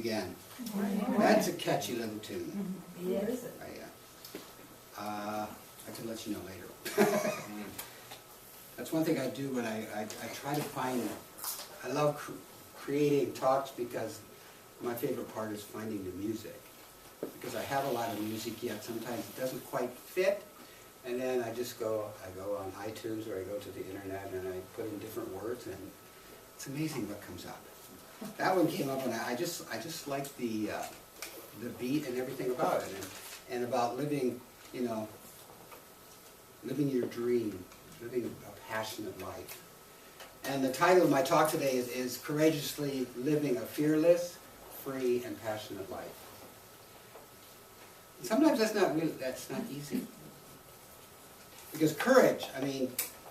Again. That's a catchy little tune. Yes. I can let you know later. That's one thing I do when I try to find, I love creating talks because my favorite part is finding the music. Because I have a lot of music, yet sometimes it doesn't quite fit. And then I go on iTunes or I go to the internet and I put in different words, and it's amazing what comes up. That one came up, and I just like the beat and everything about it, and about living, you know, living your dream, living a passionate life. And the title of my talk today is Courageously Living a Fearless, Free, and Passionate Life. And sometimes that's not easy. Because courage, I mean,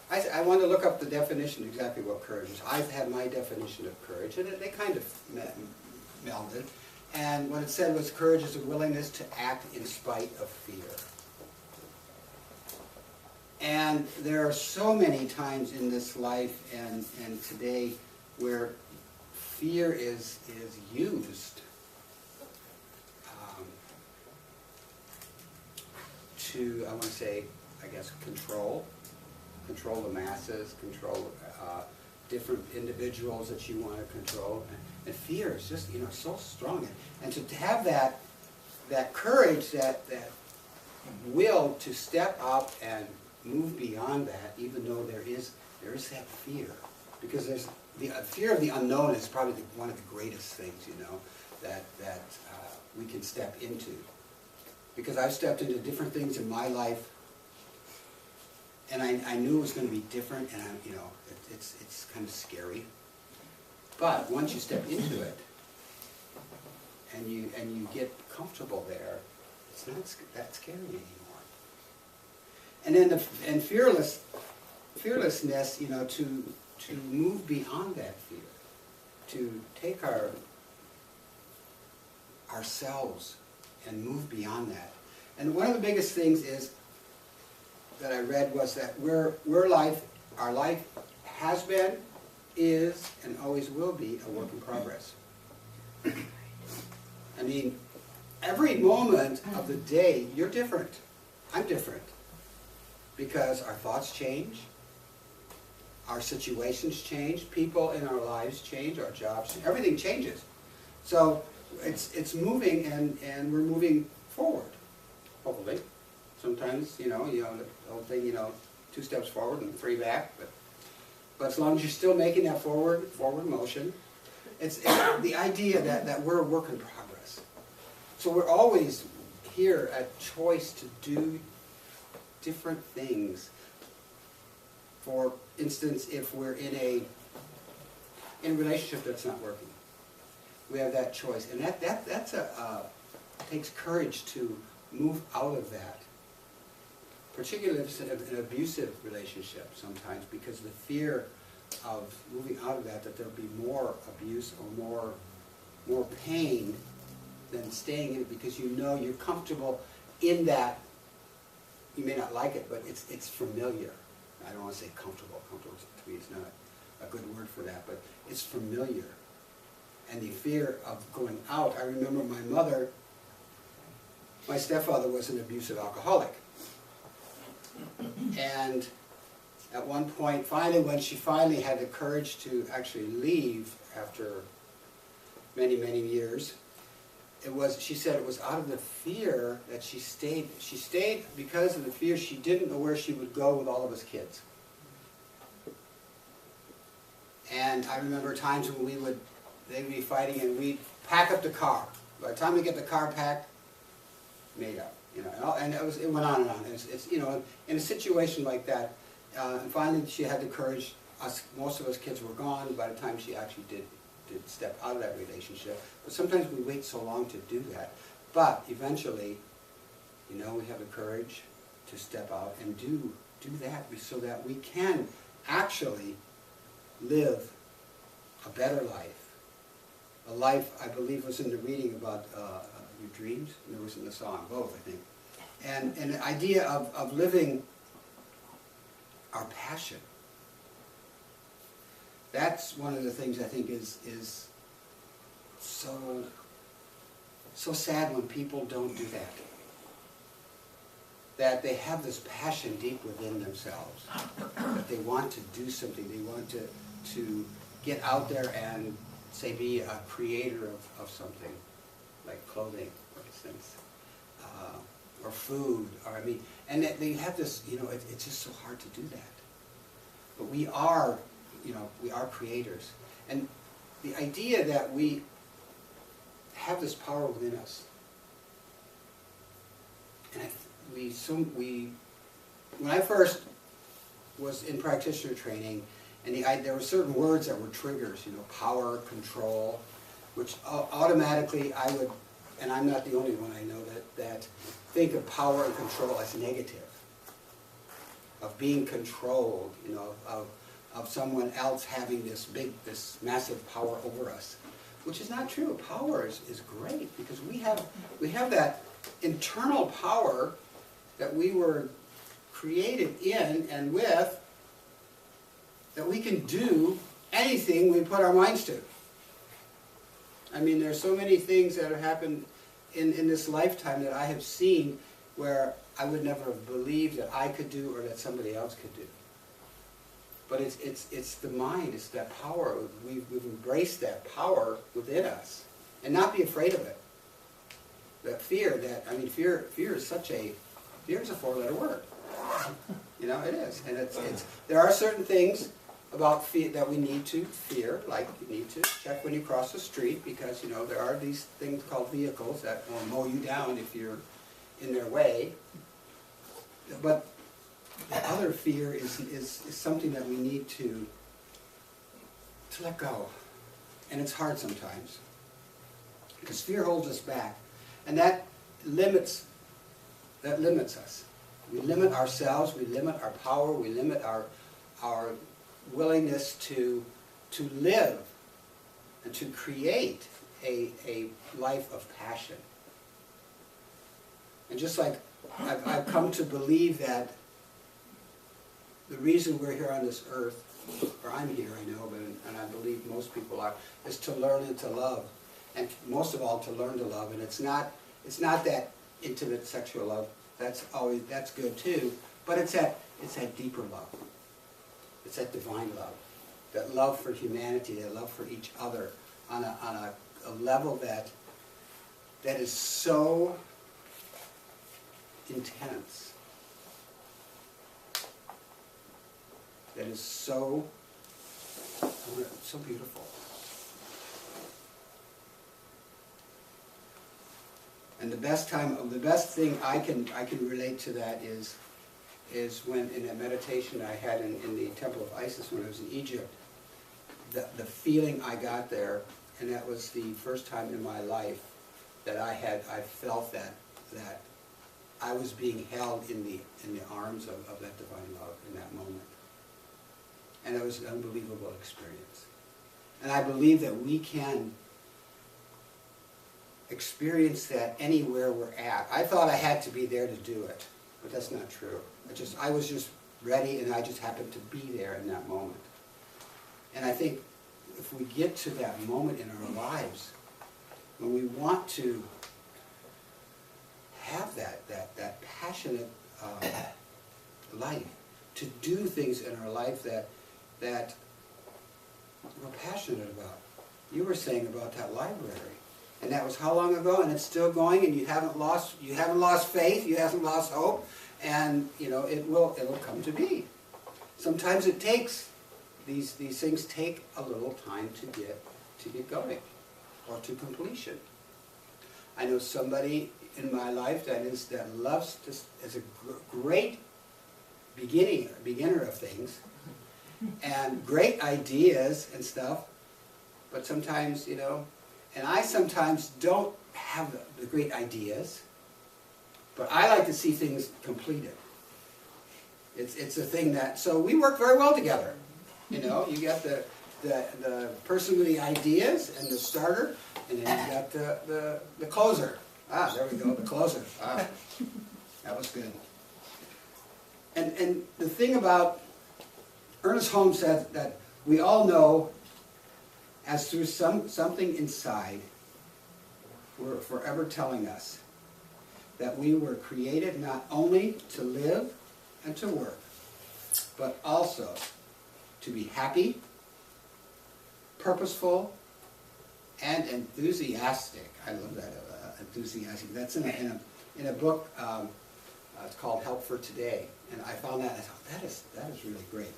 I wanted to look up the definition, exactly what courage is. I've had my definition of courage, and they kind of melded. And what it said was courage is a willingness to act in spite of fear. And there are so many times in this life and today where fear is used to, I want to say, I guess, control the masses, control different individuals that you want to control. And fear is just, you know, so strong. And to have that courage, that will to step up and move beyond that, even though there is that fear. Because there's the fear of the unknown is probably one of the greatest things, you know, that we can step into. Because I've stepped into different things in my life, and I knew it was going to be different, and you know, it's kind of scary. But once you step into it, and you get comfortable there, it's not that scary anymore. And then fearlessness, you know, to move beyond that fear, to take ourselves and move beyond that. And one of the biggest things is that I read was that our life has been, is, and always will be a work in progress. I mean, every moment of the day, you're different. I'm different. Because our thoughts change, our situations change, people in our lives change, our jobs, everything changes. So it's moving, and we're moving forward, hopefully. Sometimes, you know, the whole thing, you know, 2 steps forward and 3 back, but as long as you're still making that forward motion, it's the idea that we're a work in progress. So we're always here at choice to do different things. For instance, if we're in a relationship that's not working, we have that choice, and that's takes courage to move out of that. Particularly if it's an abusive relationship sometimes, because the fear of moving out of that there'll be more abuse or more pain than staying in it, because you know you're comfortable in that. You may not like it, but it's familiar. I don't want to say comfortable. Comfortable to me is not a good word for that, but it's familiar. And the fear of going out. I remember my stepfather was an abusive alcoholic. And at one point, when she finally had the courage to actually leave after many, many years, she said it was out of the fear that she stayed. She stayed because of the fear. She didn't know where she would go with all of us kids. And I remember times when they'd be fighting, and we'd pack up the car. By the time we get the car packed, made up. You know, and it went on and on. It's you know, in a situation like that, and finally she had the courage. Most of us kids were gone by the time she actually did step out of that relationship. But sometimes we wait so long to do that. But eventually, you know, we have the courage to step out and do that, so that we can actually live a better life. A life, I believe, was in the reading about your dreams, and there was in the song, both, I think. And the idea of living our passion. That's one of the things I think is so so sad when people don't do that. That they have this passion deep within themselves, that they want to do something, they want to get out there and, say, be a creator of something, like clothing, for instance, or food, or I mean, and they have this, you know, it's just so hard to do that. But we are, you know, we are creators. And the idea that we have this power within us, and when I first was in practitioner training, and there were certain words that were triggers, you know, power, control, which automatically I would, and I'm not the only one I know that think of power and control as negative, of being controlled, you know, of someone else having this massive power over us, which is not true. Power is great, because we have that internal power that we were created in and with, that we can do anything we put our minds to. I mean, there's so many things that have happened in this lifetime that I have seen where I would never have believed that I could do or that somebody else could do. But it's the mind, it's that power. We've embraced that power within us, and not be afraid of it. That fear, fear is fear is a four-letter word. You know, it is, and there are certain things about fear that we need to fear, like you need to check when you cross the street, because, you know, there are these things called vehicles that will mow you down if you're in their way. But the other fear is something that we need to let go. And it's hard sometimes, because fear holds us back. And that limits us. We limit ourselves, we limit our power, we limit our willingness to live and to create a life of passion. And just like I've come to believe that the reason we're here on this earth, or I'm here, I know, and I believe most people are, is to learn and to love. And most of all, to learn to love. And it's not that intimate sexual love. That's good too. But it's that deeper love. It's that divine love. That love for humanity, that love for each other on a level that is so intense. That is so beautiful. And the best thing I can relate to that is when in a meditation I had in the Temple of Isis when I was in Egypt, the feeling I got there, and that was the first time in my life that I felt that I was being held in the arms of that divine love in that moment. And it was an unbelievable experience. And I believe that we can experience that anywhere we're at. I thought I had to be there to do it, but that's not true. I was just ready, and I just happened to be there in that moment. And I think if we get to that moment in our lives, when we want to have that passionate life, to do things in our life that we're passionate about. You were saying about that library. And that was how long ago? And it's still going, and you haven't lost faith, you haven't lost hope, and you know it'll come to be. Sometimes it takes these things take a little time to get going, or to completion. I know somebody in my life that loves this as a great beginner of things, and great ideas and stuff, but sometimes, you know. And I sometimes don't have the great ideas, but I like to see things completed. It's a thing that, so we work very well together. You know, you got the person with the ideas and the starter, and then you got the closer. Ah, there we go, the closer. Ah, that was good. And the thing about, Earnest Holmes said that we all know as through something inside, were forever telling us that we were created not only to live and to work, but also to be happy, purposeful, and enthusiastic. I love that, enthusiastic. That's in a book, it's called Help for Today. And I found that, I thought, that is really great.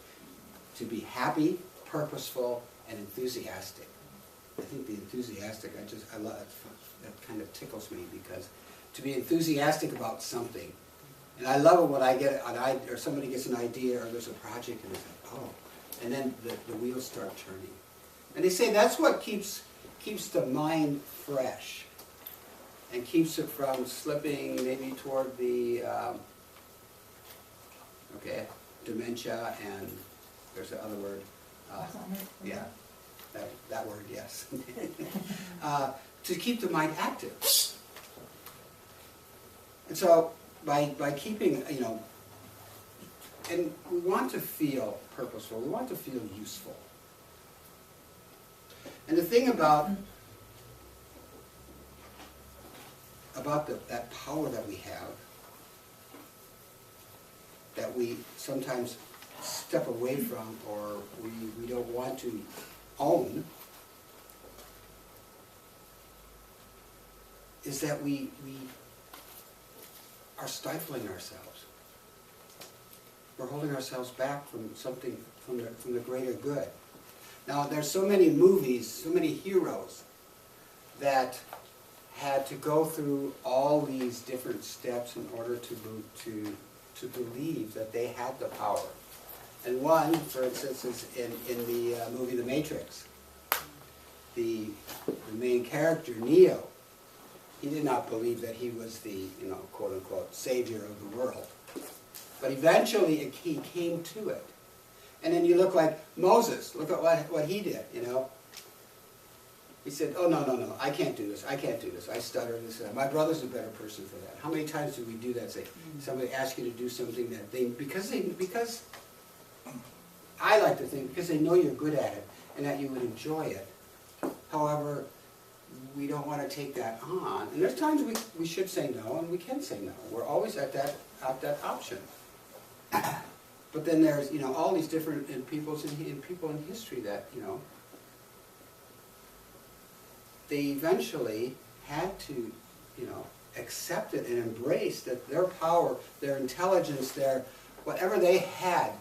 To be happy, purposeful, and enthusiastic. I think the enthusiastic, I love it. That kind of tickles me, because to be enthusiastic about something, and I love it when I get or somebody gets an idea, or there's a project, and it's like, oh, and then the wheels start turning. And they say that's what keeps the mind fresh, and keeps it from slipping maybe toward the dementia, and there's the other word. Yeah, that word, yes. To keep the mind active. And so by keeping, and we want to feel purposeful, we want to feel useful. And the thing about that power that we have, that we sometimes step away from, or we don't want to own, is that we are stifling ourselves. We're holding ourselves back from something, from the greater good. Now, there's so many movies, so many heroes that had to go through all these different steps in order to believe that they had the power. And one, for instance, is in the movie The Matrix. The main character, Neo, he did not believe that he was the, quote-unquote, savior of the world. But eventually he came to it. And then you look like Moses. Look at what he did, He said, oh, no, I can't do this. I can't do this. I stutter this. My brother's a better person for that. How many times do we do that? Say, somebody asks you to do something that because I like to think, because they know you're good at it and that you would enjoy it. However, we don't want to take that on. And there's times we should say no, and we can say no. We're always at that option. But then there's, all these different people in history that, they eventually had to, accept it and embrace that their power, their intelligence, their whatever they had,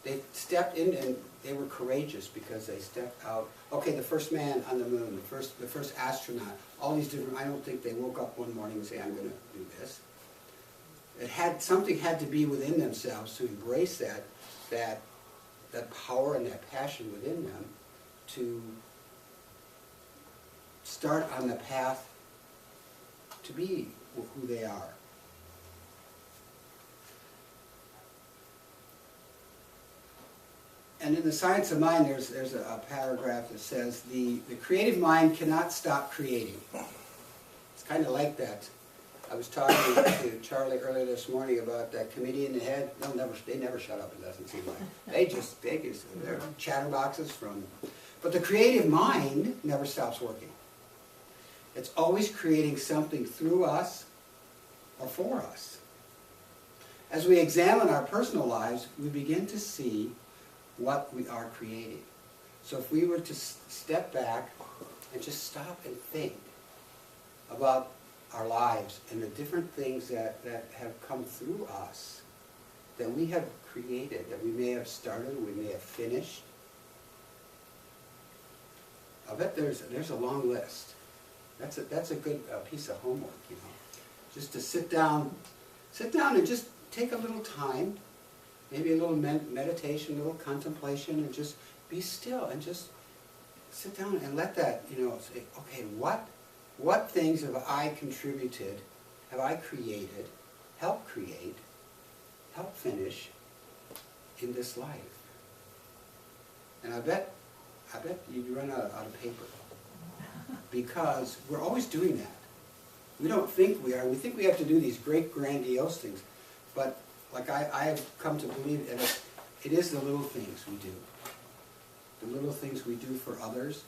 they stepped in and they were courageous because they stepped out. Okay, the first man on the moon, the first astronaut, all these different, I don't think they woke up one morning and say, I'm going to do this. Something had to be within themselves to embrace that power and that passion within them to start on the path to be who they are. And in the Science of Mind, there's a paragraph that says, the creative mind cannot stop creating. It's kind of like that. I was talking to Charlie earlier this morning about that committee in the head. They never shut up, it doesn't seem like. They're chatterboxes from... But the creative mind never stops working. It's always creating something through us or for us. As we examine our personal lives, we begin to see what we are creating. So if we were to step back and just stop and think about our lives and the different things that have come through us, that we have created, that we may have started, we may have finished, I bet there's a long list. That's a good piece of homework, just to sit down and just take a little time, maybe a little meditation, a little contemplation, and just be still and just sit down and let that, say, okay, what things have I contributed, have I created, helped create, helped finish in this life? And I bet you'd run out of paper. Because we're always doing that. We don't think we are. We think we have to do these great grandiose things. But like I have come to believe that it is the little things we do. The little things we do for others,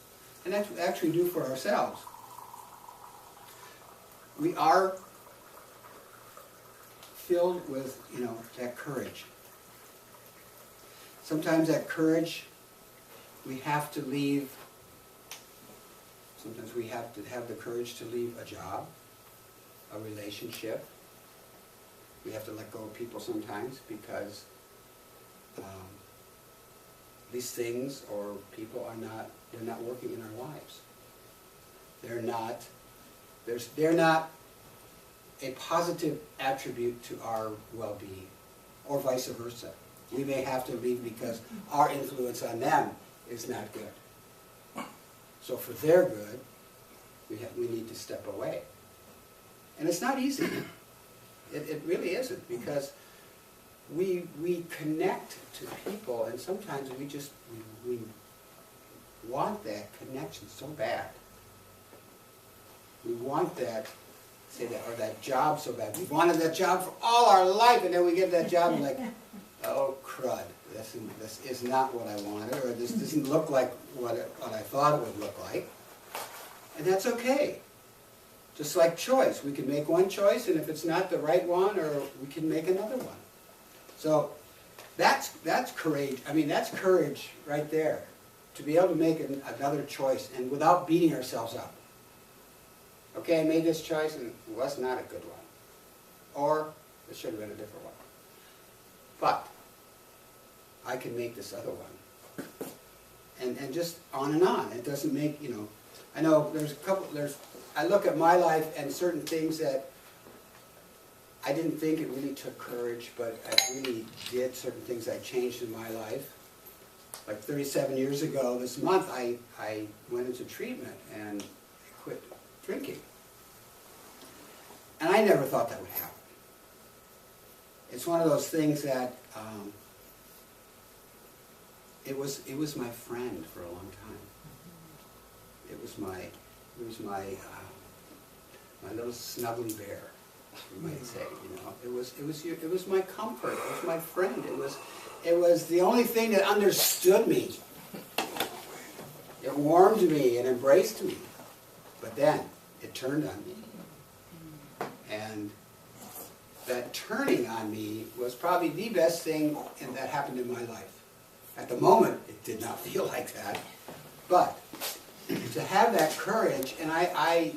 and actually do for ourselves. we are filled with, that courage. Sometimes that courage, we have to leave, sometimes we have to have the courage to leave a job, a relationship. We have to let go of people sometimes because these things or people are not, they're not working in our lives. They're not a positive attribute to our well-being, or vice versa. We may have to leave because our influence on them is not good. So for their good, we need to step away. And it's not easy. It really isn't, because we connect to people, and sometimes we want that connection so bad. We want that, or that job so bad. We've wanted that job for all our life, and then we get that job and like, oh crud, this is not what I wanted, or this doesn't look like what I thought it would look like. And that's okay. Just like choice, we can make one choice, and if it's not the right one, or we can make another one. So that's courage. I mean, that's courage right there, to be able to make another choice, and without beating ourselves up. Okay, I made this choice, and it was not a good one. Or it should have been a different one. But I can make this other one. And just on and on. It doesn't make, I know I look at my life and certain things that I didn't think it really took courage, but I really did. Certain things I changed in my life. Like 37 years ago this month, I went into treatment and quit drinking. And I never thought that would happen. It's one of those things that it was my friend for a long time. It was my little snuggly bear, you might say. It was my comfort. It was my friend. It was the only thing that understood me. It warmed me and embraced me. But then it turned on me. And that turning on me was probably the best thing that happened in my life. At the moment, it did not feel like that. But to have that courage, and I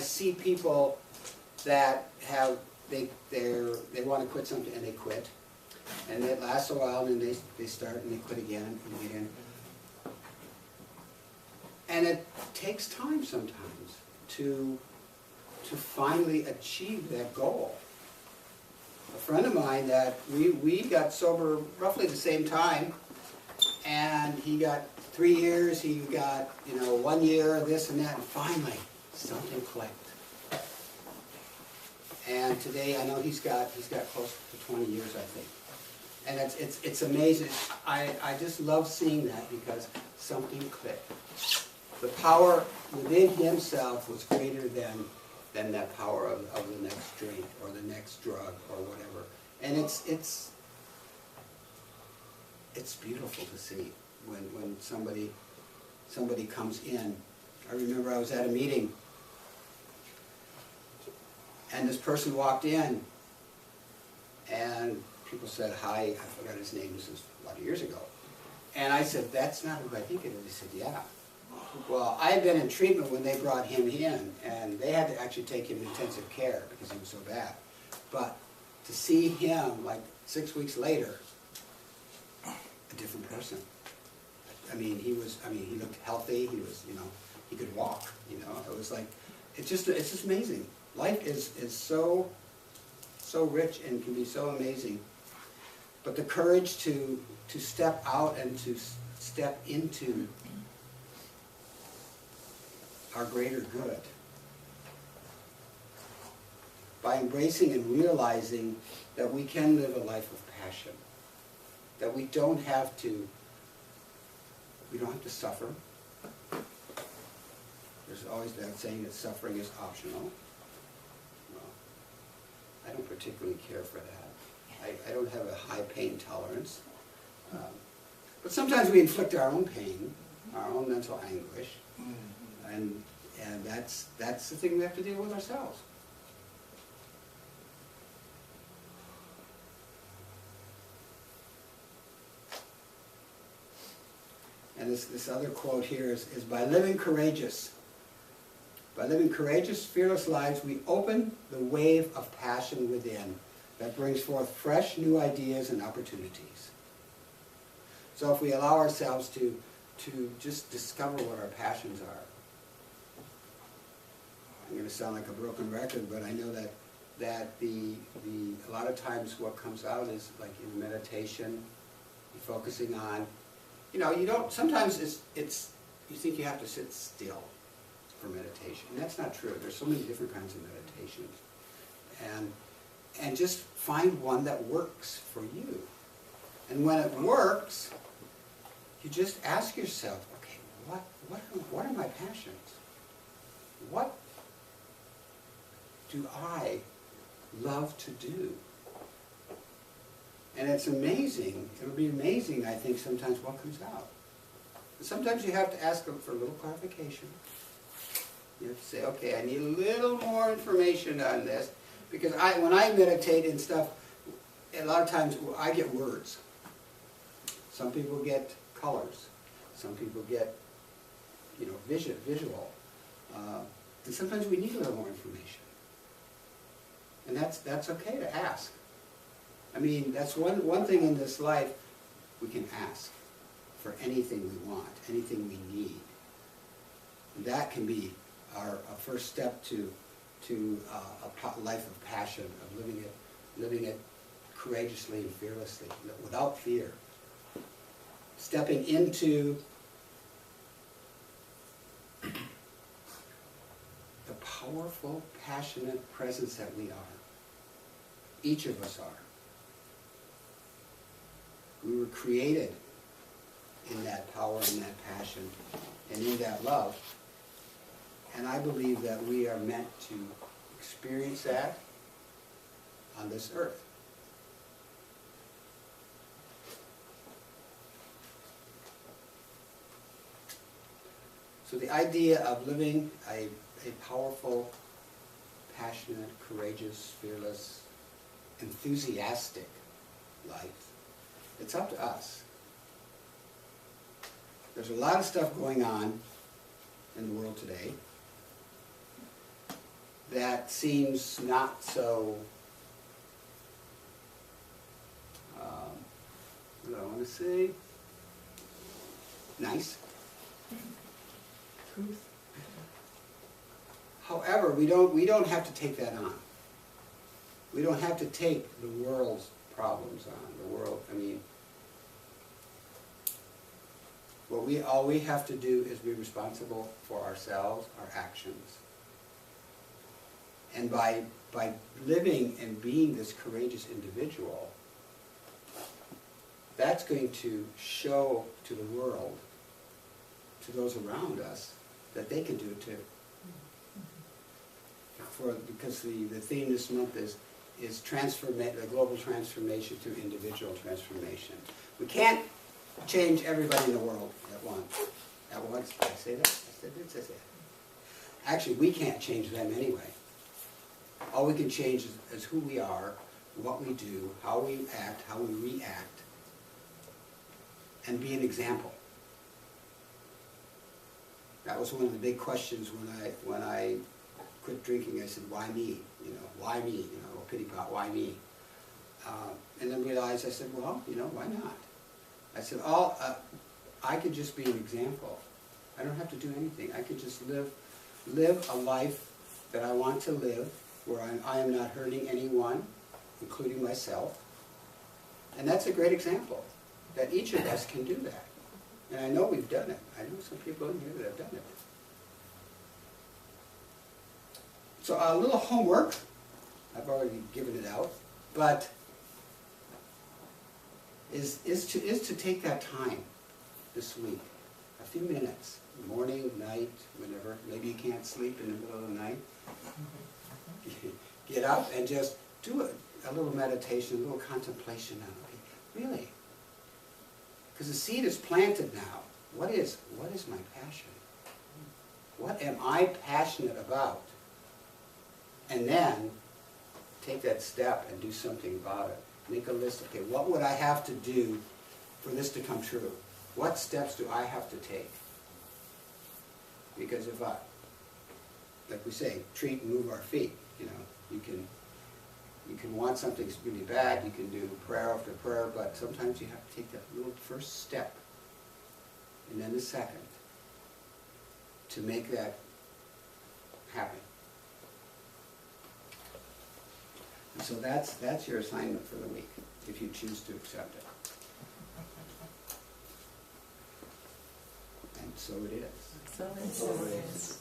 see people that they want to quit something and they quit. And it lasts a while, and then they start and they quit again and again. And it takes time sometimes to finally achieve that goal. A friend of mine that we got sober roughly the same time, and he got 3 years, he got 1 year, this and that, and finally something clicked. And today I know he's got close to 20 years, I think. And it's amazing. I just love seeing that, because something clicked. The power within himself was greater than that power of the next drink or the next drug or whatever. And it's beautiful to see when somebody comes in. I remember I was at a meeting, and this person walked in, and people said hi. I forgot his name. This was a lot of years ago. And I said, "That's not who I think it is." He said, "Yeah." Well, I had been in treatment when they brought him in, and they had to actually take him to intensive care because he was so bad. But to see him, like 6 weeks later, a different person. I mean, he looked healthy. He was, he could walk. It was like, it's just amazing. Life is so rich and can be so amazing. But the courage to step out and to step into our greater good, by embracing and realizing that we can live a life of passion, that we don't have to suffer. There's always that saying that suffering is optional. Well, I don't particularly care for that. I don't have a high pain tolerance. But sometimes we inflict our own pain, our own mental anguish. And that's the thing we have to deal with ourselves. And this other quote here is by living courageous, fearless lives, we open the wave of passion within that brings forth fresh new ideas and opportunities. So if we allow ourselves to just discover what our passions are, I'm going to sound like a broken record, but I know that a lot of times what comes out is like in meditation, you're focusing on, you don't, sometimes it's you think you have to sit still for meditation. And that's not true. There's so many different kinds of meditations. And just find one that works for you. And when it works, you just ask yourself, okay, what are my passions? What do I love to do? And it's amazing. It'll be amazing, I think, sometimes what comes out. And sometimes you have to ask them for a little clarification. You have to say, okay, I need a little more information on this. Because when I meditate and stuff, a lot of times I get words. Some people get colors. Some people get, visual. And sometimes we need a little more information. And that's okay to ask. I mean, that's one thing in this life, we can ask for anything we want, anything we need. And that can be our first step to a life of passion, of living it courageously and fearlessly, without fear. Stepping into the powerful, passionate presence that we are. Each of us are. We were created in that power and that passion and in that love. And I believe that we are meant to experience that on this earth. So the idea of living a powerful, passionate, courageous, fearless, enthusiastic life, it's up to us. There's a lot of stuff going on in the world today that seems not so, what do I want to say? Nice. Truth. However, we don't have to take that on. We don't have to take the world's problems on. The world, I mean, all we have to do is be responsible for ourselves, our actions. And by living and being this courageous individual, that's going to show to the world, to those around us, that they can do it too. Because the theme this month is the global transformation through individual transformation. We can't change everybody in the world at once. At once, did I say that? I did say that. Actually, we can't change them anyway. All we can change is who we are, what we do, how we act, how we react, and be an example. That was one of the big questions when I quit drinking. I said, why me? Why me? Pity pot, why me? And then realized, I said, well, why not? I said, I could just be an example. I don't have to do anything. I could just live a life that I want to live, where I am not hurting anyone, including myself. And that's a great example, that each of us can do that. And I know we've done it. I know some people in here that have done it. So a little homework. I've already given it out, but is to take that time this week, a few minutes, morning, night, whenever. Maybe you can't sleep in the middle of the night. Get up and just do a little meditation, a little contemplation on it. Really, because the seed is planted now. What is my passion? What am I passionate about? And then take that step and do something about it. Make a list, okay, what would I have to do for this to come true? What steps do I have to take? Because if I, like we say, treat and move our feet, you know, you can want something really bad, you can do prayer after prayer, but sometimes you have to take that little first step, and then the second, to make that happen. And so that's your assignment for the week, if you choose to accept it. And so it is. So it is.